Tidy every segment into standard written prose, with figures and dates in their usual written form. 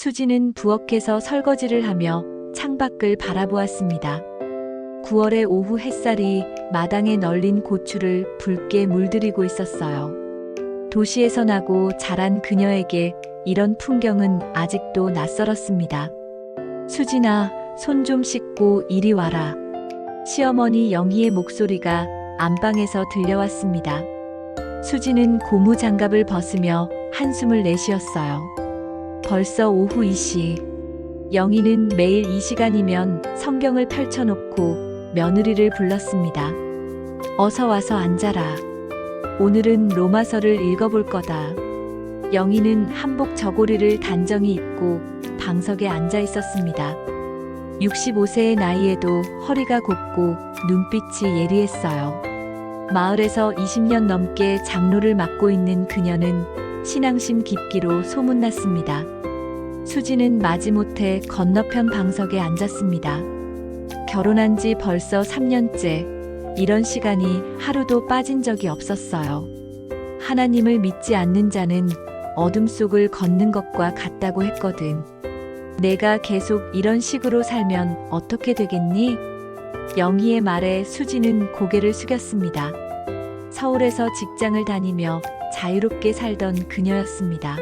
수지는 부엌에서 설거지를 하며 창밖을 바라보았습니다. 9월의 오후 햇살이 마당에 널린 고추를 붉게 물들이고 있었어요. 도시에서 나고 자란 그녀에게 이런 풍경은 아직도 낯설었습니다. 수진아, 손 좀 씻고 이리 와라. 시어머니 영희의 목소리가 안방에서 들려왔습니다. 수진은 고무 장갑을 벗으며 한숨을 내쉬었어요. 벌써 오후 2시. 영희는 매일 이 시간이면 성경을 펼쳐놓고 며느리를 불렀습니다. 어서 와서 앉아라. 오늘은 로마서를 읽어볼 거다. 영희는 한복 저고리를 단정히 입고 방석에 앉아 있었습니다. 65세의 나이에도 허리가 곱고 눈빛이 예리했어요. 마을에서 20년 넘게 장로를 맡고 있는 그녀는 신앙심 깊기로 소문났습니다. 수지는 마지못해 건너편 방석에 앉았습니다. 결혼한 지 벌써 3년째, 이런 시간이 하루도 빠진 적이 없었어요. 하나님을 믿지 않는 자는 어둠 속을 걷는 것과 같다고 했거든. 내가 계속 이런 식으로 살면 어떻게 되겠니? 영희의 말에 수지는 고개를 숙였습니다. 서울에서 직장을 다니며 자유롭게 살던 그녀였습니다.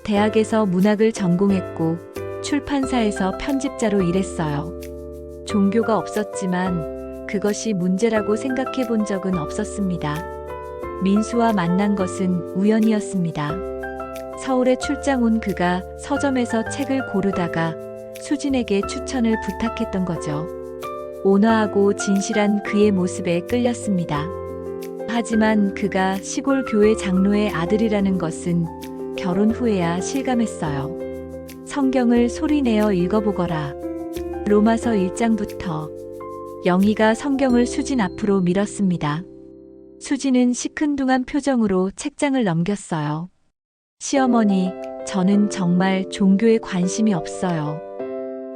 대학에서 문학을 전공했고 출판사에서 편집자로 일했어요. 종교가 없었지만 그것이 문제라고 생각해 본 적은 없었습니다. 민수와 만난 것은 우연이었습니다. 서울에 출장 온 그가 서점에서 책을 고르다가 수진에게 추천을 부탁했던 거죠. 온화하고 진실한 그의 모습에 끌렸습니다. 하지만 그가 시골 교회 장로의 아들이라는 것은 결혼 후에야 실감했어요. 성경을 소리내어 읽어보거라. 로마서 1장부터. 영희가 성경을 수진 앞으로 밀었습니다. 수진은 시큰둥한 표정으로 책장을 넘겼어요. 시어머니, 저는 정말 종교에 관심이 없어요.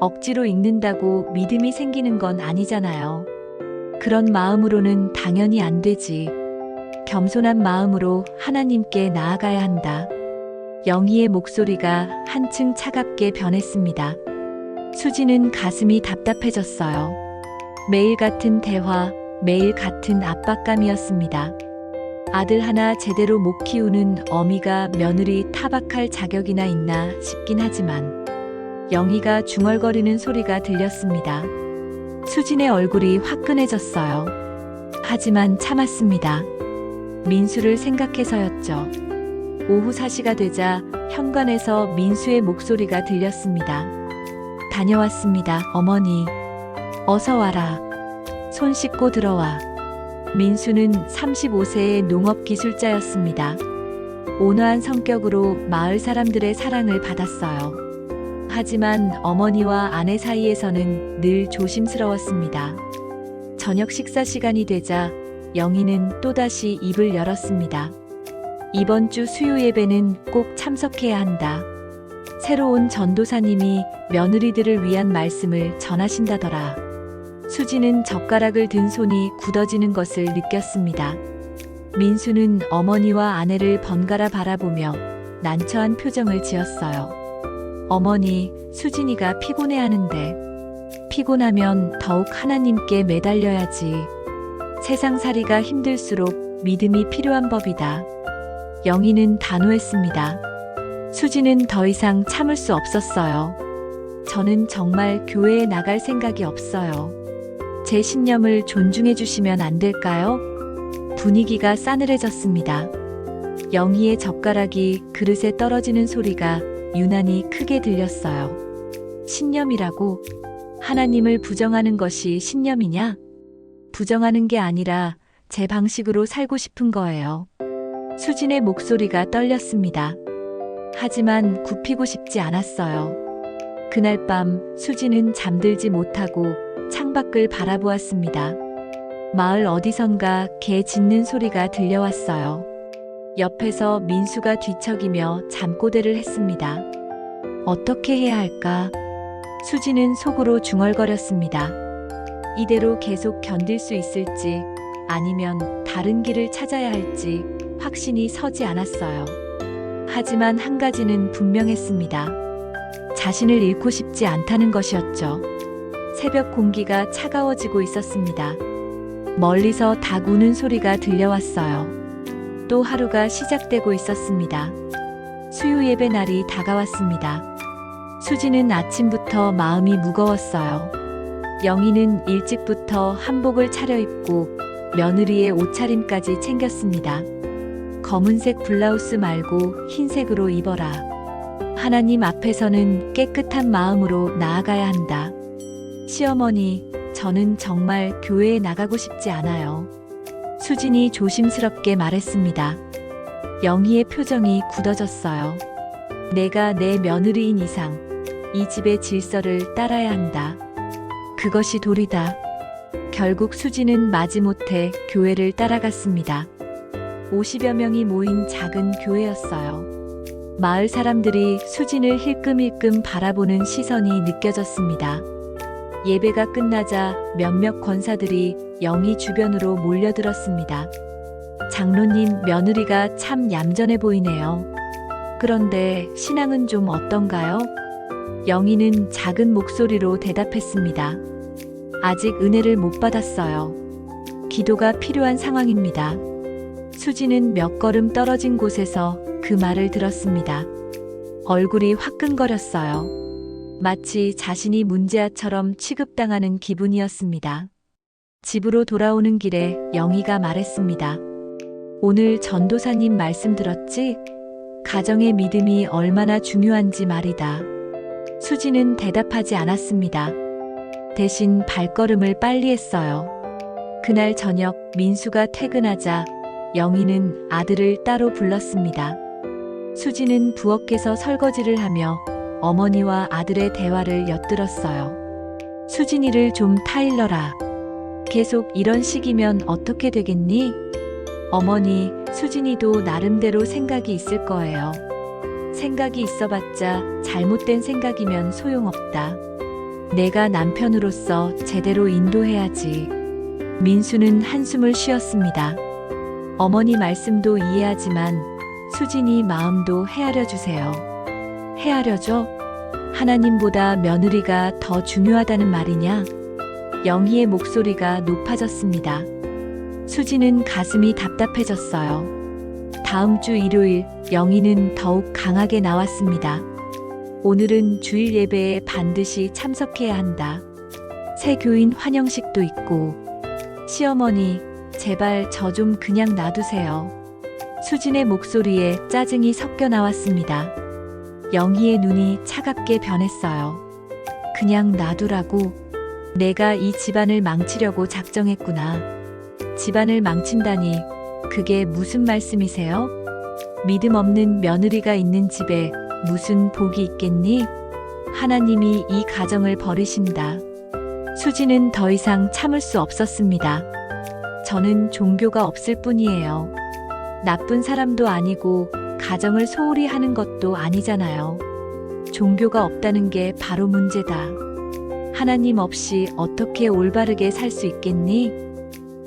억지로 읽는다고 믿음이 생기는 건 아니잖아요. 그런 마음으로는 당연히 안 되지. 겸손한 마음으로 하나님께 나아가야 한다. 영희의 목소리가 한층 차갑게 변했습니다. 수지는 가슴이 답답해졌어요. 매일 같은 대화, 매일 같은 압박감이었습니다. 아들 하나 제대로 못 키우는 어미가 며느리 타박할 자격이나 있나 싶긴 하지만 영희가 중얼거리는 소리가 들렸습니다. 수진의 얼굴이 화끈해졌어요. 하지만 참았습니다. 민수를 생각해서였죠. 오후 4시가 되자 현관에서 민수의 목소리가 들렸습니다. 다녀왔습니다, 어머니. 어서 와라. 손 씻고 들어와. 민수는 35세의 농업기술자였습니다. 온화한 성격으로 마을 사람들의 사랑을 받았어요. 하지만 어머니와 아내 사이에서는 늘 조심스러웠습니다. 저녁 식사 시간이 되자 영희는 또다시 입을 열었습니다. 이번 주 수요 예배는 꼭 참석해야 한다. 새로운 전도사님이 며느리들을 위한 말씀을 전하신다더라. 수지는 젓가락을 든 손이 굳어지는 것을 느꼈습니다. 민수는 어머니와 아내를 번갈아 바라보며 난처한 표정을 지었어요. 어머니, 수진이가 피곤해하는데. 피곤하면 더욱 하나님께 매달려야지. 세상살이가 힘들수록 믿음이 필요한 법이다. 영희는 단호했습니다. 수지는 더 이상 참을 수 없었어요. 저는 정말 교회에 나갈 생각이 없어요. 제 신념을 존중해 주시면 안 될까요? 분위기가 싸늘해졌습니다. 영희의 젓가락이 그릇에 떨어지는 소리가 유난히 크게 들렸어요. 신념이라고? 하나님을 부정하는 것이 신념이냐? 부정하는 게 아니라 제 방식으로 살고 싶은 거예요. 수진의 목소리가 떨렸습니다. 하지만 굽히고 싶지 않았어요. 그날 밤 수진은 잠들지 못하고 창밖을 바라보았습니다. 마을 어디선가 개 짖는 소리가 들려왔어요. 옆에서 민수가 뒤척이며 잠꼬대를 했습니다. 어떻게 해야 할까? 수지는 속으로 중얼거렸습니다. 이대로 계속 견딜 수 있을지 아니면 다른 길을 찾아야 할지 확신이 서지 않았어요. 하지만 한 가지는 분명했습니다. 자신을 잃고 싶지 않다는 것이었죠. 새벽 공기가 차가워지고 있었습니다. 멀리서 닭 우는 소리가 들려왔어요. 또 하루가 시작되고 있었습니다. 수요 예배 날이 다가왔습니다. 수지는 아침부터 마음이 무거웠어요. 영희는 일찍부터 한복을 차려입고 며느리의 옷차림까지 챙겼습니다. 검은색 블라우스 말고 흰색으로 입어라. 하나님 앞에서는 깨끗한 마음으로 나아가야 한다. 시어머니, 저는 정말 교회에 나가고 싶지 않아요. 수진이 조심스럽게 말했습니다. 영희의 표정이 굳어졌어요. 내가 내 며느리인 이상 이 집의 질서를 따라야 한다. 그것이 도리다. 결국 수진은 마지못해 교회를 따라갔습니다. 50여 명이 모인 작은 교회였어요. 마을 사람들이 수진을 힐끔힐끔 바라보는 시선이 느껴졌습니다. 예배가 끝나자 몇몇 권사들이 영희 주변으로 몰려들었습니다. 장로님, 며느리가 참 얌전해 보이네요. 그런데 신앙은 좀 어떤가요? 영희는 작은 목소리로 대답했습니다. 아직 은혜를 못 받았어요. 기도가 필요한 상황입니다. 수지는 몇 걸음 떨어진 곳에서 그 말을 들었습니다. 얼굴이 화끈거렸어요. 마치 자신이 문제아처럼 취급당하는 기분이었습니다. 집으로 돌아오는 길에 영희가 말했습니다. 오늘 전도사님 말씀 들었지? 가정의 믿음이 얼마나 중요한지 말이다. 수지는 대답하지 않았습니다. 대신 발걸음을 빨리 했어요. 그날 저녁 민수가 퇴근하자 영희는 아들을 따로 불렀습니다. 수지는 부엌에서 설거지를 하며 어머니와 아들의 대화를 엿들었어요. 수진이를 좀 타일러라. 계속 이런 식이면 어떻게 되겠니? 어머니, 수진이도 나름대로 생각이 있을 거예요. 생각이 있어봤자 잘못된 생각이면 소용없다. 내가 남편으로서 제대로 인도해야지. 민수는 한숨을 쉬었습니다. 어머니 말씀도 이해하지만 수진이 마음도 헤아려 주세요. 헤아려줘? 하나님보다 며느리가 더 중요하다는 말이냐? 영희의 목소리가 높아졌습니다. 수지는 가슴이 답답해졌어요. 다음 주 일요일 영희는 더욱 강하게 나왔습니다. 오늘은 주일 예배에 반드시 참석해야 한다. 새 교인 환영식도 있고. 시어머니, 제발 저 좀 그냥 놔두세요. 수진의 목소리에 짜증이 섞여 나왔습니다. 영희의 눈이 차갑게 변했어요. 그냥 놔두라고. 내가 이 집안을 망치려고 작정했구나. 집안을 망친다니 그게 무슨 말씀이세요? 믿음 없는 며느리가 있는 집에 무슨 복이 있겠니? 하나님이 이 가정을 버리신다. 수지는 더 이상 참을 수 없었습니다. 저는 종교가 없을 뿐이에요. 나쁜 사람도 아니고 가정을 소홀히 하는 것도 아니잖아요. 종교가 없다는 게 바로 문제다. 하나님 없이 어떻게 올바르게 살 수 있겠니?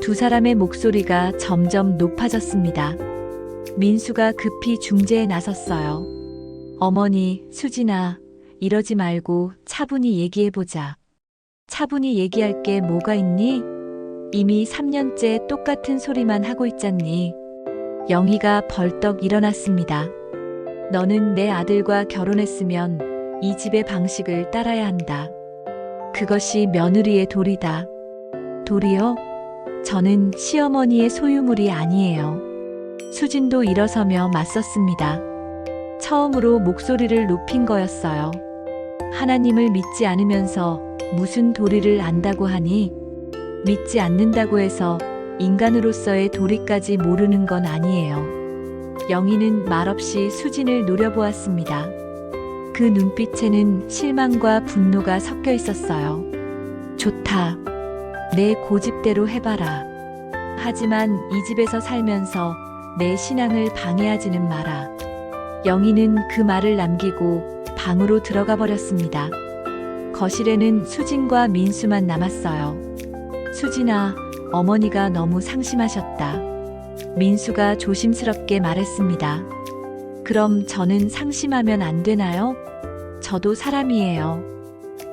두 사람의 목소리가 점점 높아졌습니다. 민수가 급히 중재에 나섰어요. 어머니, 수진아, 이러지 말고 차분히 얘기해보자. 차분히 얘기할 게 뭐가 있니? 이미 3년째 똑같은 소리만 하고 있잖니. 영희가 벌떡 일어났습니다. 너는 내 아들과 결혼했으면 이 집의 방식을 따라야 한다. 그것이 며느리의 도리다. 도리요? 저는 시어머니의 소유물이 아니에요. 수진도 일어서며 맞섰습니다. 처음으로 목소리를 높인 거였어요. 하나님을 믿지 않으면서 무슨 도리를 안다고 하니? 믿지 않는다고 해서 인간으로서의 도리까지 모르는 건 아니에요. 영희는 말없이 수진을 노려보았습니다. 그 눈빛에는 실망과 분노가 섞여 있었어요. 좋다. 내 고집대로 해봐라. 하지만 이 집에서 살면서 내 신앙을 방해하지는 마라. 영희는 그 말을 남기고 방으로 들어가 버렸습니다. 거실에는 수진과 민수만 남았어요. 수진아, 어머니가 너무 상심하셨다. 민수가 조심스럽게 말했습니다. 그럼 저는 상심하면 안 되나요? 저도 사람이에요.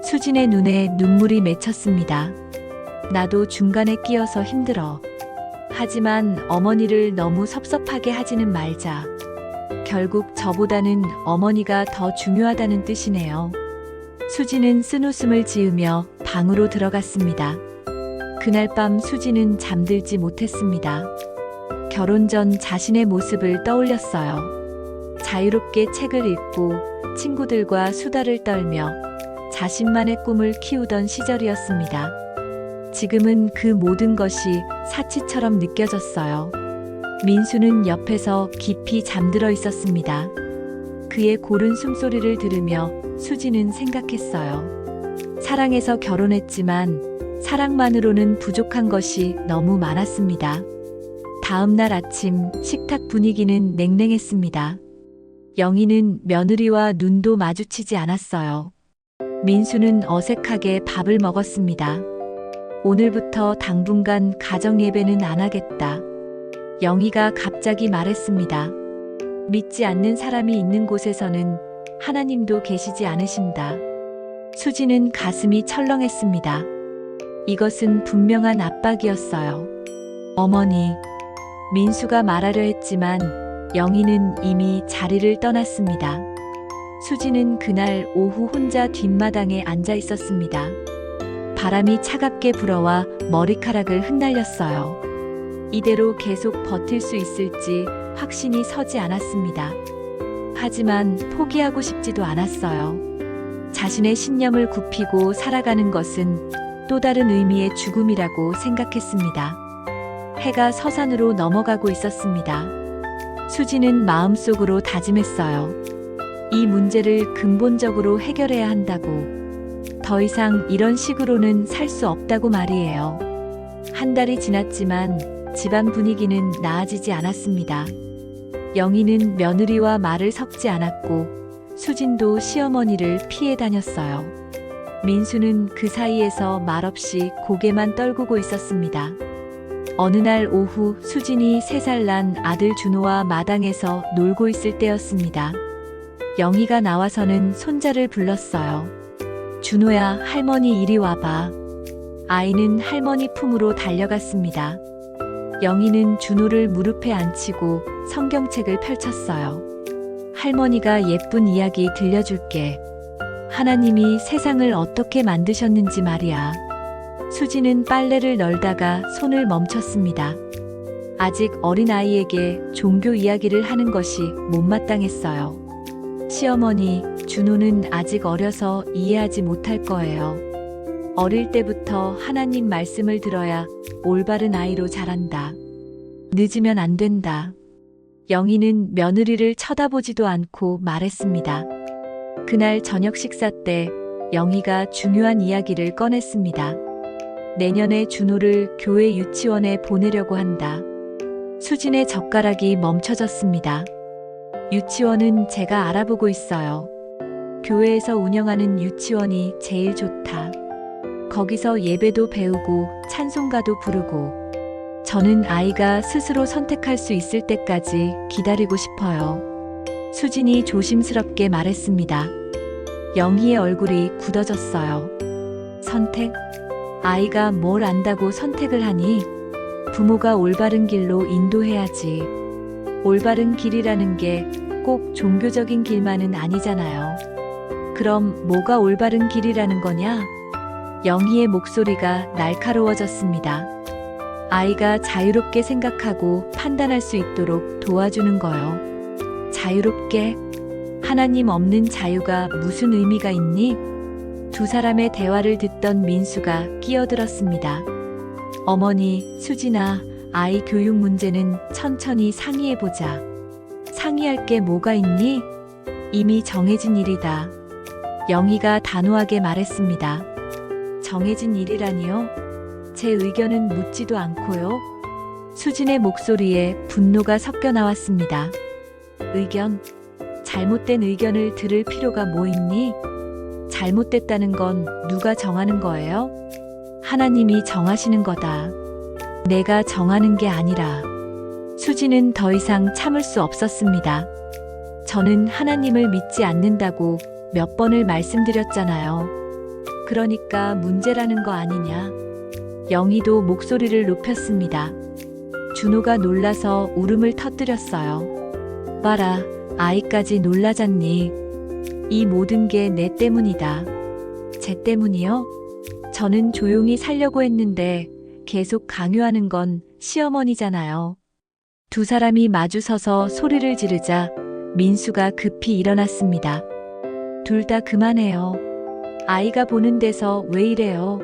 수진의 눈에 눈물이 맺혔습니다. 나도 중간에 끼어서 힘들어. 하지만 어머니를 너무 섭섭하게 하지는 말자. 결국 저보다는 어머니가 더 중요하다는 뜻이네요. 수진은 쓴웃음을 지으며 방으로 들어갔습니다. 그날 밤 수진은 잠들지 못했습니다. 결혼 전 자신의 모습을 떠올렸어요. 자유롭게 책을 읽고 친구들과 수다를 떨며 자신만의 꿈을 키우던 시절이었습니다. 지금은 그 모든 것이 사치처럼 느껴졌어요. 민수는 옆에서 깊이 잠들어 있었습니다. 그의 고른 숨소리를 들으며 수진은 생각했어요. 사랑해서 결혼했지만 사랑만으로는 부족한 것이 너무 많았습니다. 다음 날 아침 식탁 분위기는 냉랭했습니다. 영희는 며느리와 눈도 마주치지 않았어요. 민수는 어색하게 밥을 먹었습니다. 오늘부터 당분간 가정 예배는 안 하겠다. 영희가 갑자기 말했습니다. 믿지 않는 사람이 있는 곳에서는 하나님도 계시지 않으신다. 수지는 가슴이 철렁했습니다. 이것은 분명한 압박이었어요. 어머니, 민수가 말하려 했지만 영희는 이미 자리를 떠났습니다. 수지는 그날 오후 혼자 뒷마당에 앉아 있었습니다. 바람이 차갑게 불어와 머리카락을 흩날렸어요. 이대로 계속 버틸 수 있을지 확신이 서지 않았습니다. 하지만 포기하고 싶지도 않았어요. 자신의 신념을 굽히고 살아가는 것은 또 다른 의미의 죽음이라고 생각했습니다. 해가 서산으로 넘어가고 있었습니다. 수지는 마음속으로 다짐했어요. 이 문제를 근본적으로 해결해야 한다고. 더 이상 이런 식으로는 살 수 없다고 말이에요. 한 달이 지났지만 집안 분위기는 나아지지 않았습니다. 영희는 며느리와 말을 섞지 않았고 수진도 시어머니를 피해 다녔어요. 민수는 그 사이에서 말없이 고개만 떨구고 있었습니다. 어느 날 오후 수진이 3살 난 아들 준호와 마당에서 놀고 있을 때였습니다. 영희가 나와서는 손자를 불렀어요. 준호야, 할머니 이리 와봐. 아이는 할머니 품으로 달려갔습니다. 영희는 준호를 무릎에 앉히고 성경책을 펼쳤어요. 할머니가 예쁜 이야기 들려줄게. 하나님이 세상을 어떻게 만드셨는지 말이야. 수지는 빨래를 널다가 손을 멈췄습니다. 아직 어린아이에게 종교 이야기를 하는 것이 못마땅했어요. 시어머니, 준호는 아직 어려서 이해하지 못할 거예요. 어릴 때부터 하나님 말씀을 들어야 올바른 아이로 자란다. 늦으면 안 된다. 영희는 며느리를 쳐다보지도 않고 말했습니다. 그날 저녁 식사 때 영희가 중요한 이야기를 꺼냈습니다. 내년에 준호를 교회 유치원에 보내려고 한다. 수진의 젓가락이 멈춰졌습니다. 유치원은 제가 알아보고 있어요. 교회에서 운영하는 유치원이 제일 좋다. 거기서 예배도 배우고 찬송가도 부르고 저는 아이가 스스로 선택할 수 있을 때까지 기다리고 싶어요. 수진이 조심스럽게 말했습니다. 영희의 얼굴이 굳어졌어요. 선택? 아이가 뭘 안다고 선택을 하니? 부모가 올바른 길로 인도해야지. 올바른 길이라는 게 꼭 종교적인 길만은 아니잖아요. 그럼 뭐가 올바른 길이라는 거냐? 영희의 목소리가 날카로워졌습니다. 아이가 자유롭게 생각하고 판단할 수 있도록 도와주는 거요. 자유롭게? 하나님 없는 자유가 무슨 의미가 있니? 두 사람의 대화를 듣던 민수가 끼어들었습니다. 어머니, 수진아, 아이 교육 문제는 천천히 상의해보자. 상의할 게 뭐가 있니? 이미 정해진 일이다. 영희가 단호하게 말했습니다. 정해진 일이라니요? 제 의견은 묻지도 않고요. 수진의 목소리에 분노가 섞여 나왔습니다. 의견? 잘못된 의견을 들을 필요가 뭐 있니? 잘못됐다는 건 누가 정하는 거예요? 하나님이 정하시는 거다. 내가 정하는 게 아니라. 수지는 더 이상 참을 수 없었습니다. 저는 하나님을 믿지 않는다고 몇 번을 말씀드렸잖아요. 그러니까 문제라는 거 아니냐. 영희도 목소리를 높였습니다. 준호가 놀라서 울음을 터뜨렸어요. 봐라, 아이까지 놀라잖니. 이 모든 게 내 때문이다. 제 때문이요? 저는 조용히 살려고 했는데 계속 강요하는 건 시어머니잖아요. 두 사람이 마주서서 소리를 지르자 민수가 급히 일어났습니다. 둘 다 그만해요. 아이가 보는 데서 왜 이래요?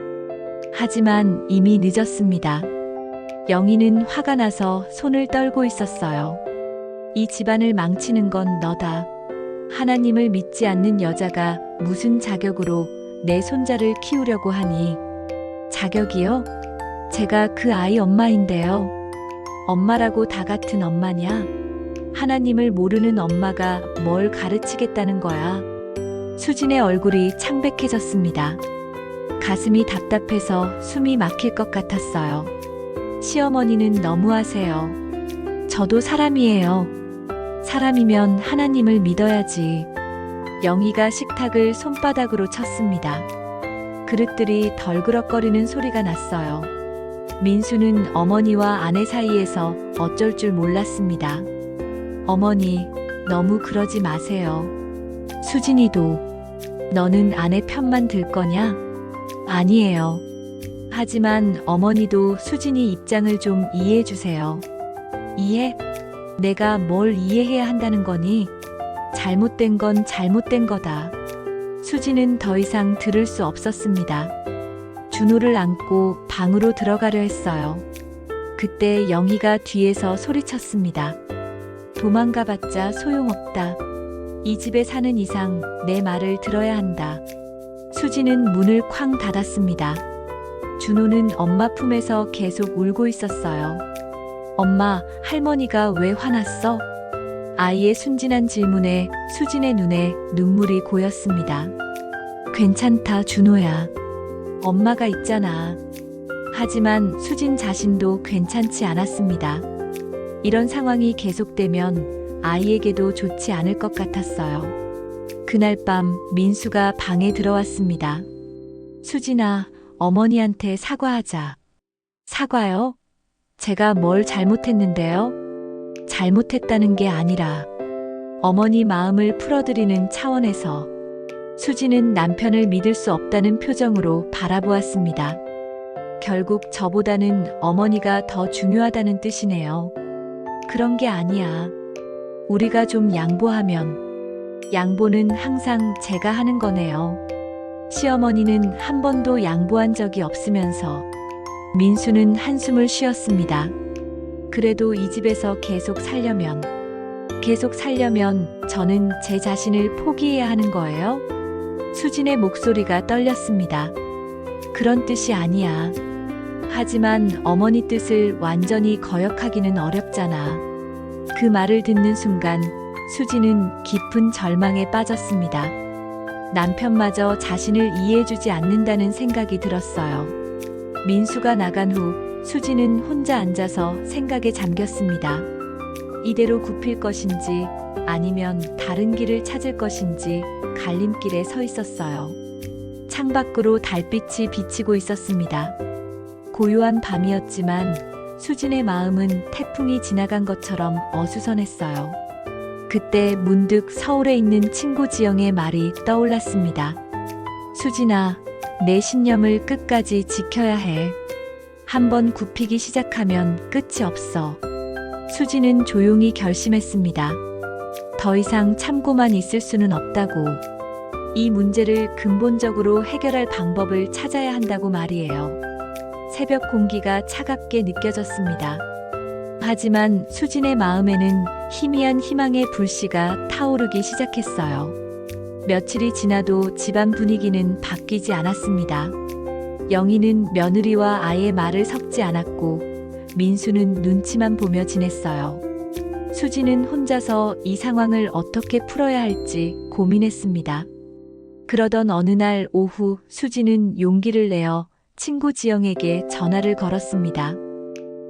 하지만 이미 늦었습니다. 영희는 화가 나서 손을 떨고 있었어요. 이 집안을 망치는 건 너다. 하나님을 믿지 않는 여자가 무슨 자격으로 내 손자를 키우려고 하니? 자격이요? 제가 그 아이 엄마인데요. 엄마라고 다 같은 엄마냐? 하나님을 모르는 엄마가 뭘 가르치겠다는 거야? 수진의 얼굴이 창백해졌습니다. 가슴이 답답해서 숨이 막힐 것 같았어요. 시어머니는 너무하세요. 저도 사람이에요. 사람이면 하나님을 믿어야지. 영희가 식탁을 손바닥으로 쳤습니다. 그릇들이 덜그럭거리는 소리가 났어요. 민수는 어머니와 아내 사이에서 어쩔 줄 몰랐습니다. 어머니, 너무 그러지 마세요. 수진이도. 너는 아내 편만 들 거냐? 아니에요. 하지만 어머니도 수진이 입장을 좀 이해해 주세요. 이해? 내가 뭘 이해해야 한다는 거니? 잘못된 건 잘못된 거다. 수진은 더 이상 들을 수 없었습니다. 준호를 안고 방으로 들어가려 했어요. 그때 영희가 뒤에서 소리쳤습니다. 도망가봤자 소용없다. 이 집에 사는 이상 내 말을 들어야 한다. 수진은 문을 쾅 닫았습니다. 준호는 엄마 품에서 계속 울고 있었어요. 엄마, 할머니가 왜 화났어? 아이의 순진한 질문에 수진의 눈에 눈물이 고였습니다. 괜찮다, 준호야. 엄마가 있잖아. 하지만 수진 자신도 괜찮지 않았습니다. 이런 상황이 계속되면 아이에게도 좋지 않을 것 같았어요. 그날 밤 민수가 방에 들어왔습니다. 수진아, 어머니한테 사과하자. 사과요? 제가 뭘 잘못했는데요? 잘못했다는 게 아니라 어머니 마음을 풀어드리는 차원에서. 수진은 남편을 믿을 수 없다는 표정으로 바라보았습니다. 결국 저보다는 어머니가 더 중요하다는 뜻이네요. 그런 게 아니야. 우리가 좀 양보하면. 양보는 항상 제가 하는 거네요. 시어머니는 한 번도 양보한 적이 없으면서. 민수는 한숨을 쉬었습니다. 그래도 이 집에서 계속 살려면 저는 제 자신을 포기해야 하는 거예요? 수진의 목소리가 떨렸습니다. 그런 뜻이 아니야. 하지만 어머니 뜻을 완전히 거역하기는 어렵잖아. 그 말을 듣는 순간 수진은 깊은 절망에 빠졌습니다. 남편마저 자신을 이해해주지 않는다는 생각이 들었어요. 민수가 나간 후 수진은 혼자 앉아서 생각에 잠겼습니다. 이대로 굽힐 것인지 아니면 다른 길을 찾을 것인지 갈림길에 서 있었어요. 창밖으로 달빛이 비치고 있었습니다. 고요한 밤이었지만 수진의 마음은 태풍이 지나간 것처럼 어수선했어요. 그때 문득 서울에 있는 친구 지영의 말이 떠올랐습니다. 수진아, 내 신념을 끝까지 지켜야 해. 한번 굽히기 시작하면 끝이 없어. 수진은 조용히 결심했습니다. 더 이상 참고만 있을 수는 없다고. 이 문제를 근본적으로 해결할 방법을 찾아야 한다고 말이에요. 새벽 공기가 차갑게 느껴졌습니다. 하지만 수진의 마음에는 희미한 희망의 불씨가 타오르기 시작했어요. 며칠이 지나도 집안 분위기는 바뀌지 않았습니다. 영희는 며느리와 아예 말을 섞지 않았고 민수는 눈치만 보며 지냈어요. 수진은 혼자서 이 상황을 어떻게 풀어야 할지 고민했습니다. 그러던 어느 날 오후 수진은 용기를 내어 친구 지영에게 전화를 걸었습니다.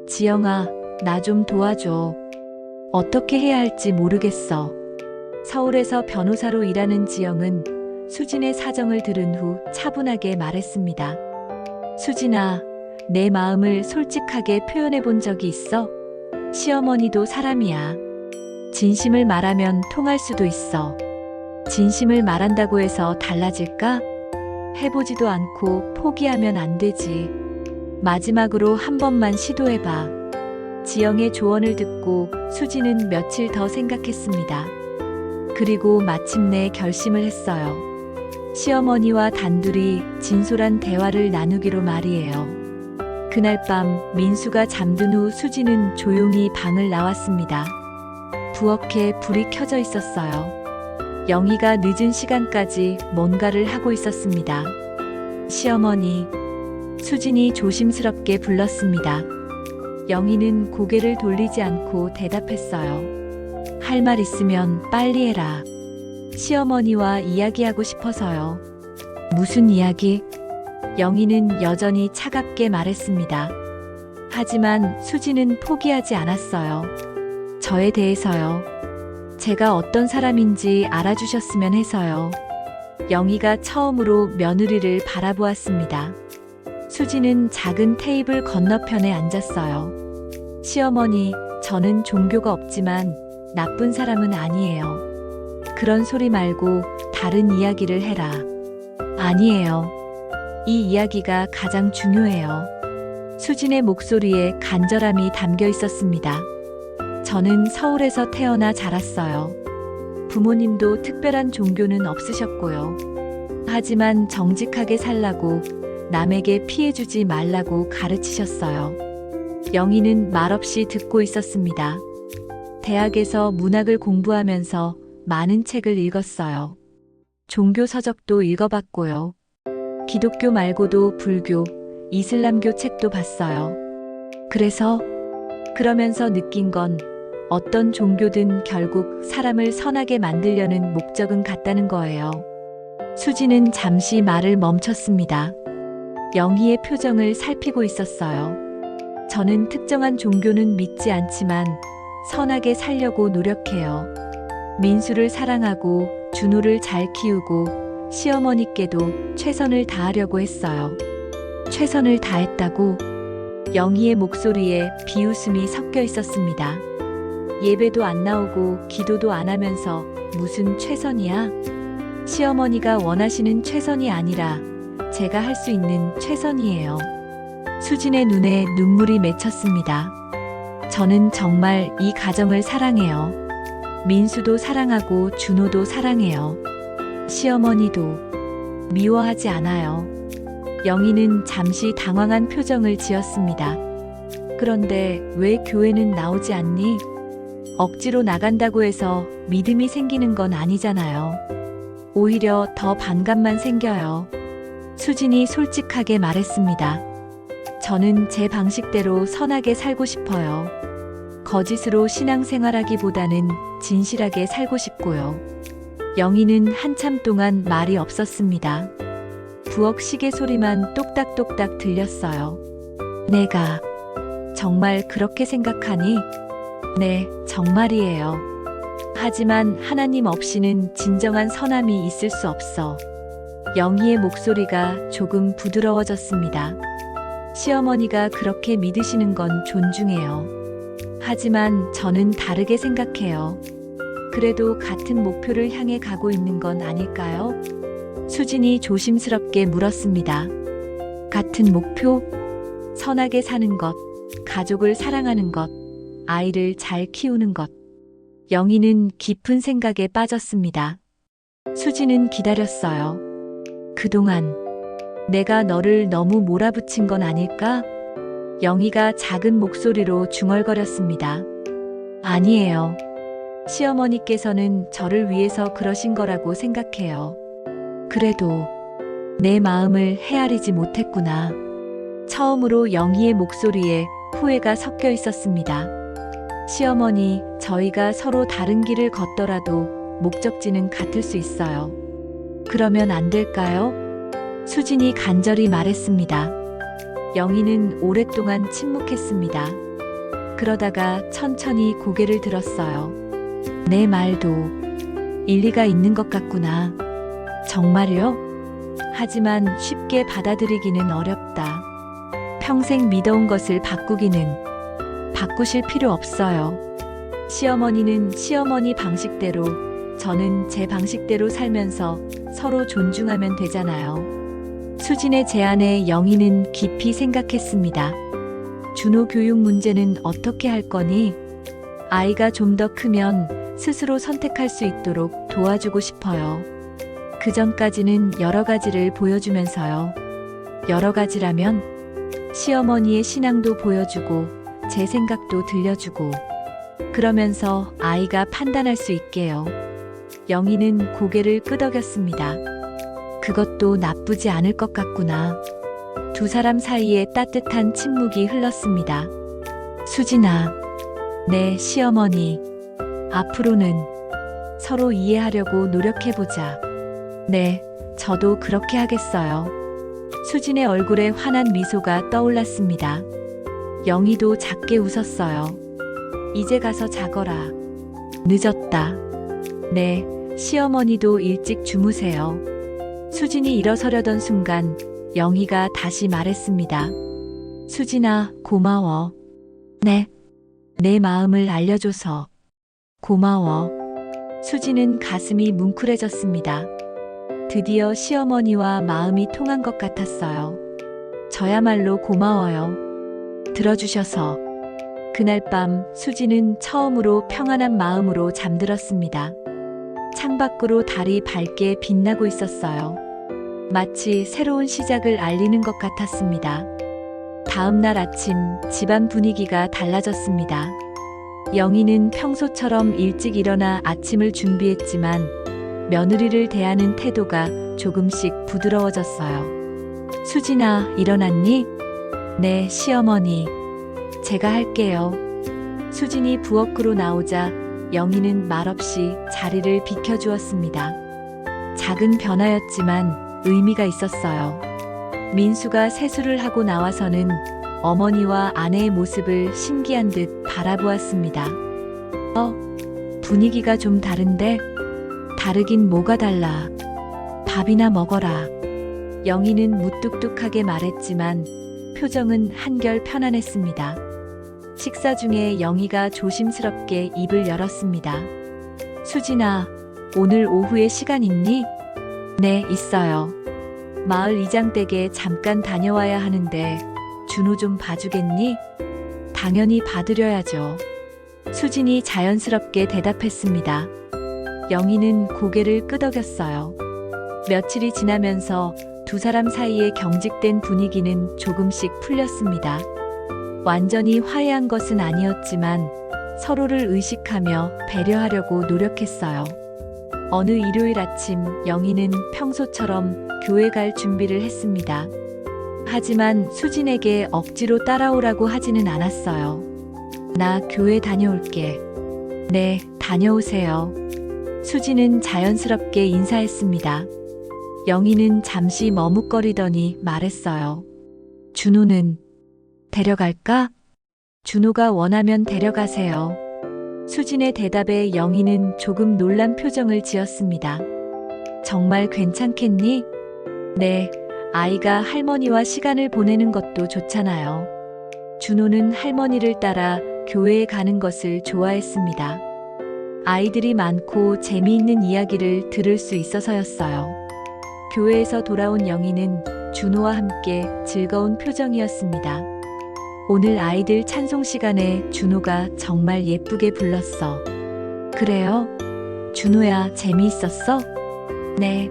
지영아, 나 좀 도와줘. 어떻게 해야 할지 모르겠어. 서울에서 변호사로 일하는 지영은 수진의 사정을 들은 후 차분하게 말했습니다. 수진아, 내 마음을 솔직하게 표현해 본 적이 있어? 시어머니도 사람이야. 진심을 말하면 통할 수도 있어. 진심을 말한다고 해서 달라질까? 해보지도 않고 포기하면 안 되지. 마지막으로 한 번만 시도해봐. 지영의 조언을 듣고 수진은 며칠 더 생각했습니다. 그리고 마침내 결심을 했어요. 시어머니와 단둘이 진솔한 대화를 나누기로 말이에요. 그날 밤 민수가 잠든 후 수진은 조용히 방을 나왔습니다. 부엌에 불이 켜져 있었어요. 영희가 늦은 시간까지 뭔가를 하고 있었습니다. 시어머니, 수진이 조심스럽게 불렀습니다. 영희는 고개를 돌리지 않고 대답했어요. 할 말 있으면 빨리 해라. 시어머니와 이야기하고 싶어서요. 무슨 이야기? 영희는 여전히 차갑게 말했습니다. 하지만 수진은 포기하지 않았어요. 저에 대해서요. 제가 어떤 사람인지 알아주셨으면 해서요. 영희가 처음으로 며느리를 바라보았습니다. 수진은 작은 테이블 건너편에 앉았어요. 시어머니, 저는 종교가 없지만 나쁜 사람은 아니에요. 그런 소리 말고 다른 이야기를 해라. 아니에요. 이 이야기가 가장 중요해요. 수진의 목소리에 간절함이 담겨 있었습니다. 저는 서울에서 태어나 자랐어요. 부모님도 특별한 종교는 없으셨고요. 하지만 정직하게 살라고, 남에게 피해주지 말라고 가르치셨어요. 영희는 말없이 듣고 있었습니다. 대학에서 문학을 공부하면서 많은 책을 읽었어요. 종교 서적도 읽어봤고요. 기독교 말고도 불교, 이슬람교 책도 봤어요. 그러면서 느낀 건 어떤 종교든 결국 사람을 선하게 만들려는 목적은 같다는 거예요. 수진은 잠시 말을 멈췄습니다. 영희의 표정을 살피고 있었어요. 저는 특정한 종교는 믿지 않지만 선하게 살려고 노력해요. 민수를 사랑하고 준호를 잘 키우고 시어머니께도 최선을 다하려고 했어요. 최선을 다했다고? 영희의 목소리에 비웃음이 섞여 있었습니다. 예배도 안 나오고 기도도 안 하면서 무슨 최선이야? 시어머니가 원하시는 최선이 아니라 제가 할 수 있는 최선이에요. 수진의 눈에 눈물이 맺혔습니다. 저는 정말 이 가정을 사랑해요. 민수도 사랑하고 준호도 사랑해요. 시어머니도 미워하지 않아요. 영희는 잠시 당황한 표정을 지었습니다. 그런데 왜 교회는 나오지 않니? 억지로 나간다고 해서 믿음이 생기는 건 아니잖아요. 오히려 더 반감만 생겨요. 수진이 솔직하게 말했습니다. 저는 제 방식대로 선하게 살고 싶어요. 거짓으로 신앙생활하기보다는 진실하게 살고 싶고요. 영희는 한참 동안 말이 없었습니다. 부엌 시계 소리만 똑딱똑딱 들렸어요. 내가 정말 그렇게 생각하니? 네, 정말이에요. 하지만 하나님 없이는 진정한 선함이 있을 수 없어. 영희의 목소리가 조금 부드러워졌습니다. 시어머니가 그렇게 믿으시는 건 존중해요. 하지만 저는 다르게 생각해요. 그래도 같은 목표를 향해 가고 있는 건 아닐까요? 수진이 조심스럽게 물었습니다. 같은 목표? 선하게 사는 것, 가족을 사랑하는 것, 아이를 잘 키우는 것. 영희는 깊은 생각에 빠졌습니다. 수진은 기다렸어요. 그동안 내가 너를 너무 몰아붙인 건 아닐까? 영희가 작은 목소리로 중얼거렸습니다. 아니에요. 시어머니께서는 저를 위해서 그러신 거라고 생각해요. 그래도 내 마음을 헤아리지 못했구나. 처음으로 영희의 목소리에 후회가 섞여 있었습니다. 시어머니, 저희가 서로 다른 길을 걷더라도 목적지는 같을 수 있어요. 그러면 안 될까요? 수진이 간절히 말했습니다. 영희는 오랫동안 침묵했습니다. 그러다가 천천히 고개를 들었어요. 내 말도 일리가 있는 것 같구나. 정말요? 하지만 쉽게 받아들이기는 어렵다. 평생 믿어온 것을 바꾸실 필요 없어요. 시어머니는 시어머니 방식대로, 저는 제 방식대로 살면서 서로 존중하면 되잖아요. 수진의 제안에 영희는 깊이 생각했습니다. 준호 교육 문제는 어떻게 할 거니? 아이가 좀 더 크면 스스로 선택할 수 있도록 도와주고 싶어요. 그 전까지는 여러 가지를 보여주면서요. 여러 가지라면 시어머니의 신앙도 보여주고 제 생각도 들려주고 그러면서 아이가 판단할 수 있게요. 영희는 고개를 끄덕였습니다. 그것도 나쁘지 않을 것 같구나. 두 사람 사이에 따뜻한 침묵이 흘렀습니다. 수진아, 네, 시어머니. 앞으로는 서로 이해하려고 노력해보자. 네, 저도 그렇게 하겠어요. 수진의 얼굴에 환한 미소가 떠올랐습니다. 영희도 작게 웃었어요. 이제 가서 자거라. 늦었다. 네, 시어머니도 일찍 주무세요. 수진이 일어서려던 순간 영희가 다시 말했습니다. 수진아, 고마워. 네, 내 마음을 알려줘서 고마워. 수진은 가슴이 뭉클해졌습니다. 드디어 시어머니와 마음이 통한 것 같았어요. 저야말로 고마워요. 들어주셔서. 그날 밤 수진은 처음으로 평안한 마음으로 잠들었습니다. 창밖으로 달이 밝게 빛나고 있었어요. 마치 새로운 시작을 알리는 것 같았습니다. 다음 날 아침 집안 분위기가 달라졌습니다. 영희는 평소처럼 일찍 일어나 아침을 준비했지만 며느리를 대하는 태도가 조금씩 부드러워졌어요. 수진아, 일어났니? 네, 시어머니. 제가 할게요. 수진이 부엌으로 나오자 영희는 말없이 자리를 비켜주었습니다. 작은 변화였지만 의미가 있었어요. 민수가 세수를 하고 나와서는 어머니와 아내의 모습을 신기한 듯 바라보았습니다. 분위기가 좀 다른데? 다르긴 뭐가 달라. 밥이나 먹어라. 영희는 무뚝뚝하게 말했지만 표정은 한결 편안했습니다. 식사 중에 영희가 조심스럽게 입을 열었습니다. 수진아, 오늘 오후에 시간 있니? 네, 있어요. 마을 이장댁에 잠깐 다녀와야 하는데 준호 좀 봐주겠니? 당연히 봐드려야죠. 수진이 자연스럽게 대답했습니다. 영희는 고개를 끄덕였어요. 며칠이 지나면서 두 사람 사이의 경직된 분위기는 조금씩 풀렸습니다. 완전히 화해한 것은 아니었지만 서로를 의식하며 배려하려고 노력했어요. 어느 일요일 아침 영희는 평소처럼 교회 갈 준비를 했습니다. 하지만 수진에게 억지로 따라오라고 하지는 않았어요. 나 교회 다녀올게. 네, 다녀오세요. 수진은 자연스럽게 인사했습니다. 영희는 잠시 머뭇거리더니 말했어요. 준호는 데려갈까? 준호가 원하면 데려가세요. 수진의 대답에 영희는 조금 놀란 표정을 지었습니다. 정말 괜찮겠니? 네, 아이가 할머니와 시간을 보내는 것도 좋잖아요. 준호는 할머니를 따라 교회에 가는 것을 좋아했습니다. 아이들이 많고 재미있는 이야기를 들을 수 있어서였어요. 교회에서 돌아온 영희는 준호와 함께 즐거운 표정이었습니다. 오늘 아이들 찬송 시간에 준호가 정말 예쁘게 불렀어. 그래요? 준호야, 재미있었어? 네.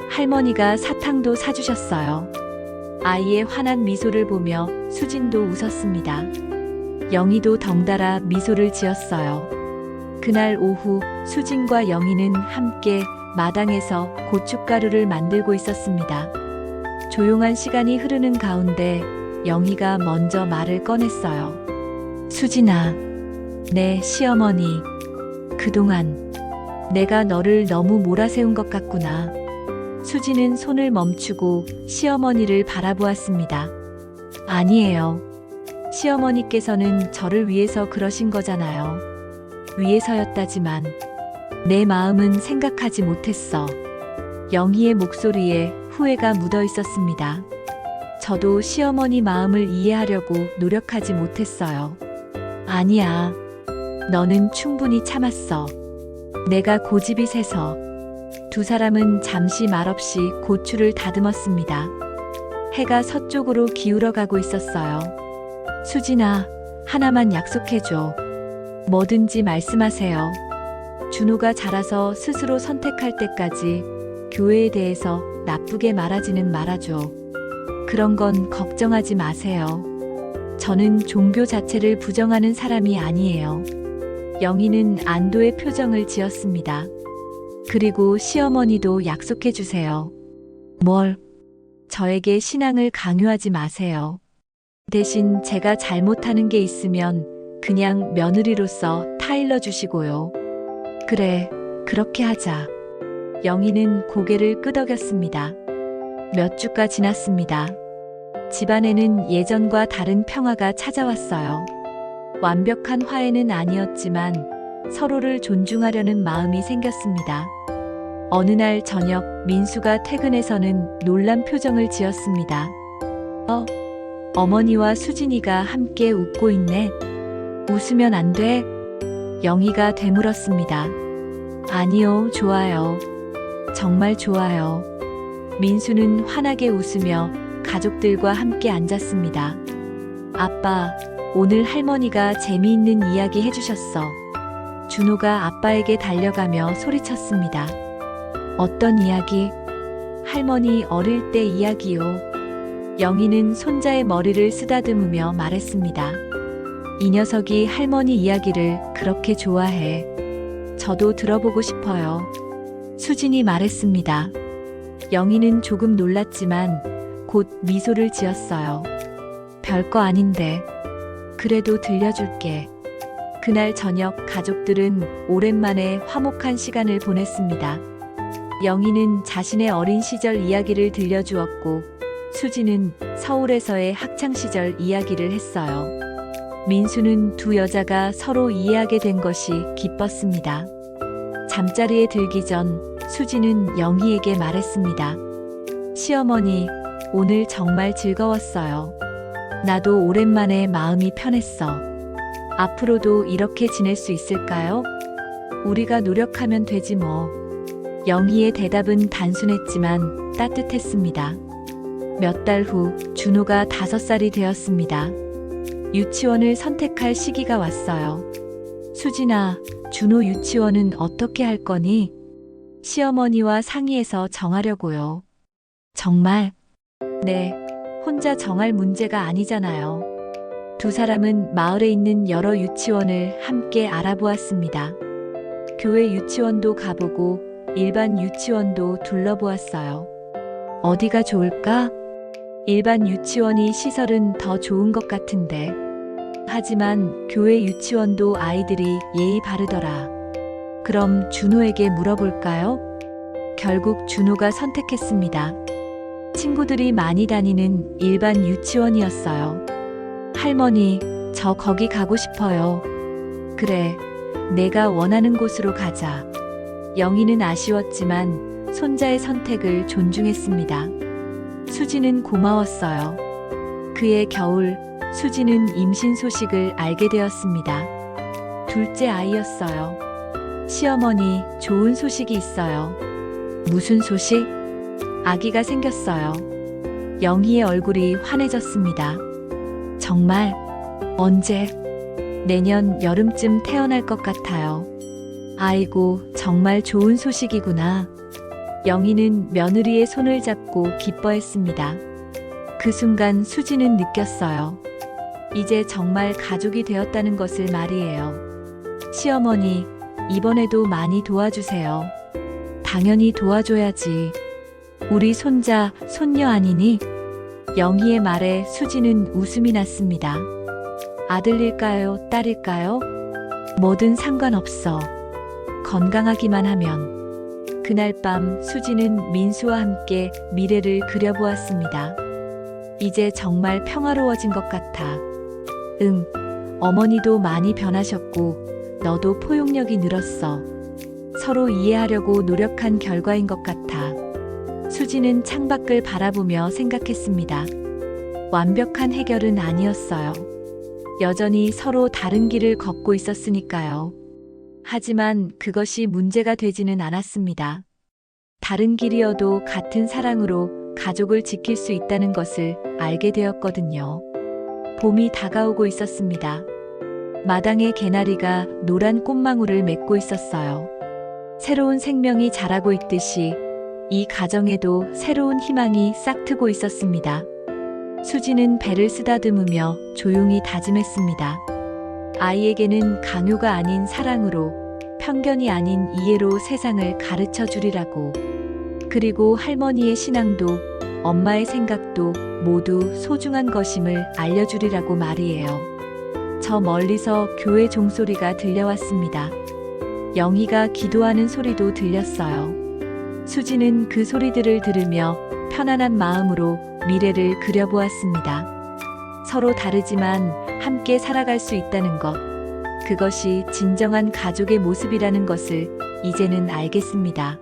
할머니가 사탕도 사주셨어요. 아이의 환한 미소를 보며 수진도 웃었습니다. 영희도 덩달아 미소를 지었어요. 그날 오후 수진과 영희는 함께 마당에서 고춧가루를 만들고 있었습니다. 조용한 시간이 흐르는 가운데 영희가 먼저 말을 꺼냈어요. 수진아, 네, 시어머니. 그동안 내가 너를 너무 몰아세운 것 같구나. 수진은 손을 멈추고 시어머니를 바라보았습니다. 아니에요. 시어머니께서는 저를 위해서 그러신 거잖아요. 위해서였다지만 내 마음은 생각하지 못했어. 영희의 목소리에 후회가 묻어 있었습니다. 저도 시어머니 마음을 이해하려고 노력하지 못했어요. 아니야. 너는 충분히 참았어. 내가 고집이 세서. 두 사람은 잠시 말없이 고추를 다듬었습니다. 해가 서쪽으로 기울어 가고 있었어요. 수진아, 하나만 약속해줘. 뭐든지 말씀하세요. 준호가 자라서 스스로 선택할 때까지 교회에 대해서 나쁘게 말하지는 말아줘. 그런 건 걱정하지 마세요. 저는 종교 자체를 부정하는 사람이 아니에요. 영희는 안도의 표정을 지었습니다. 그리고 시어머니도 약속해 주세요. 뭘? 저에게 신앙을 강요하지 마세요. 대신 제가 잘못하는 게 있으면 그냥 며느리로서 타일러 주시고요. 그래, 그렇게 하자. 영희는 고개를 끄덕였습니다. 몇 주가 지났습니다. 집안에는 예전과 다른 평화가 찾아왔어요. 완벽한 화해는 아니었지만 서로를 존중하려는 마음이 생겼습니다. 어느 날 저녁 민수가 퇴근해서는 놀란 표정을 지었습니다. 어머니와 수진이가 함께 웃고 있네. 웃으면 안 돼? 영희가 되물었습니다. 아니요, 좋아요. 정말 좋아요. 민수는 환하게 웃으며 가족들과 함께 앉았습니다. 아빠, 오늘 할머니가 재미있는 이야기 해주셨어. 준호가 아빠에게 달려가며 소리쳤습니다. 어떤 이야기? 할머니 어릴 때 이야기요. 영희는 손자의 머리를 쓰다듬으며 말했습니다. 이 녀석이 할머니 이야기를 그렇게 좋아해. 저도 들어보고 싶어요. 수진이 말했습니다. 영희는 조금 놀랐지만 곧 미소를 지었어요. 별거 아닌데. 그래도 들려줄게. 그날 저녁 가족들은 오랜만에 화목한 시간을 보냈습니다. 영희는 자신의 어린 시절 이야기를 들려주었고 수지는 서울에서의 학창시절 이야기를 했어요. 민수는 두 여자가 서로 이해하게 된 것이 기뻤습니다. 잠자리에 들기 전 수지는 영희에게 말했습니다. 시어머니, 오늘 정말 즐거웠어요. 나도 오랜만에 마음이 편했어. 앞으로도 이렇게 지낼 수 있을까요? 우리가 노력하면 되지 뭐. 영희의 대답은 단순했지만 따뜻했습니다. 몇 달 후 준호가 5살이 되었습니다. 유치원을 선택할 시기가 왔어요. 수진아, 준호 유치원은 어떻게 할 거니? 시어머니와 상의해서 정하려고요. 정말? 네, 혼자 정할 문제가 아니잖아요. 두 사람은 마을에 있는 여러 유치원을 함께 알아보았습니다. 교회 유치원도 가보고 일반 유치원도 둘러보았어요. 어디가 좋을까? 일반 유치원이 시설은 더 좋은 것 같은데. 하지만 교회 유치원도 아이들이 예의 바르더라. 그럼 준호에게 물어볼까요? 결국 준호가 선택했습니다. 친구들이 많이 다니는 일반 유치원이었어요. 할머니, 저 거기 가고 싶어요. 그래, 내가 원하는 곳으로 가자. 영희는 아쉬웠지만 손자의 선택을 존중했습니다. 수지는 고마웠어요. 그해 겨울, 수지는 임신 소식을 알게 되었습니다. 둘째 아이였어요. 시어머니, 좋은 소식이 있어요. 무슨 소식? 아기가 생겼어요. 영희의 얼굴이 환해졌습니다. 정말? 언제? 내년 여름쯤 태어날 것 같아요. 아이고, 정말 좋은 소식이구나. 영희는 며느리의 손을 잡고 기뻐했습니다. 그 순간 수지는 느꼈어요. 이제 정말 가족이 되었다는 것을 말이에요. 시어머니, 이번에도 많이 도와주세요. 당연히 도와줘야지. 우리 손자, 손녀 아니니? 영희의 말에 수지는 웃음이 났습니다. 아들일까요, 딸일까요? 뭐든 상관없어. 건강하기만 하면. 그날 밤 수지는 민수와 함께 미래를 그려보았습니다. 이제 정말 평화로워진 것 같아. 응, 어머니도 많이 변하셨고 너도 포용력이 늘었어. 서로 이해하려고 노력한 결과인 것 같아. 수지는 창밖을 바라보며 생각했습니다. 완벽한 해결은 아니었어요. 여전히 서로 다른 길을 걷고 있었으니까요. 하지만 그것이 문제가 되지는 않았습니다. 다른 길이어도 같은 사랑으로 가족을 지킬 수 있다는 것을 알게 되었거든요. 봄이 다가오고 있었습니다. 마당에 개나리가 노란 꽃망울을 맺고 있었어요. 새로운 생명이 자라고 있듯이 이 가정에도 새로운 희망이 싹트고 있었습니다. 수지는 배를 쓰다듬으며 조용히 다짐했습니다. 아이에게는 강요가 아닌 사랑으로, 편견이 아닌 이해로 세상을 가르쳐 주리라고. 그리고 할머니의 신앙도, 엄마의 생각도 모두 소중한 것임을 알려주리라고 말이에요. 저 멀리서 교회 종소리가 들려왔습니다. 영희가 기도하는 소리도 들렸어요. 수지는 그 소리들을 들으며 편안한 마음으로 미래를 그려보았습니다. 서로 다르지만 함께 살아갈 수 있다는 것, 그것이 진정한 가족의 모습이라는 것을 이제는 알겠습니다.